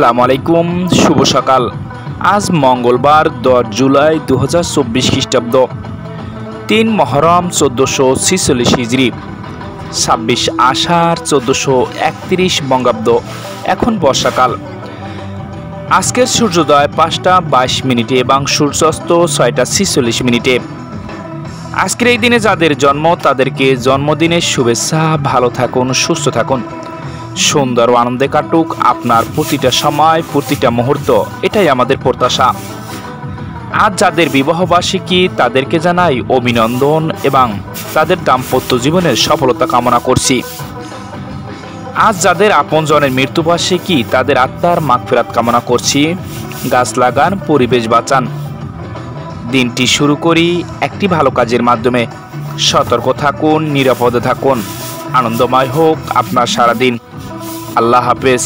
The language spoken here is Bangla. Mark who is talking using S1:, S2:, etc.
S1: আসসালামু আলাইকুম, শুভ সকাল। আজ মঙ্গলবার 10 জুলাই 2024 খ্রিস্টাব্দ, 3 মহরম 1446 হিজরি, 26 আষাঢ় 1431 বঙ্গাব্দ। এখন বর্ষাকাল। আজকের সূর্যোদয় 5টা 22 মিনিটে এবং সূর্যাস্ত 6টা 46 মিনিটে। আজকের এই দিনে যাদের জন্ম তাদেরকে জন্মদিনের শুভেচ্ছা। ভালো থাকুন, সুস্থ থাকুন, সুন্দর ও আনন্দে কাটুক আপনার প্রতিটা সময়, প্রতিটা মুহূর্ত, এটাই আমাদের প্রত্যাশা। আজ যাদের বিবাহবার্ষিকী তাদেরকে জানাই অভিনন্দন এবং তাদের দাম্পত্য জীবনের সফলতা কামনা করছি। আজ যাদের আপনজনের মৃত্যুবার্ষিকী তাদের আত্মার মাগফিরাত কামনা করছি। গাছ লাগান, পরিবেশ বাঁচান। দিনটি শুরু করি একটি ভালো কাজের মাধ্যমে। সতর্ক থাকুন, নিরাপদে থাকুন। আনন্দময় হোক আপনার সারাদিন। আল্লাহ হাফেজ।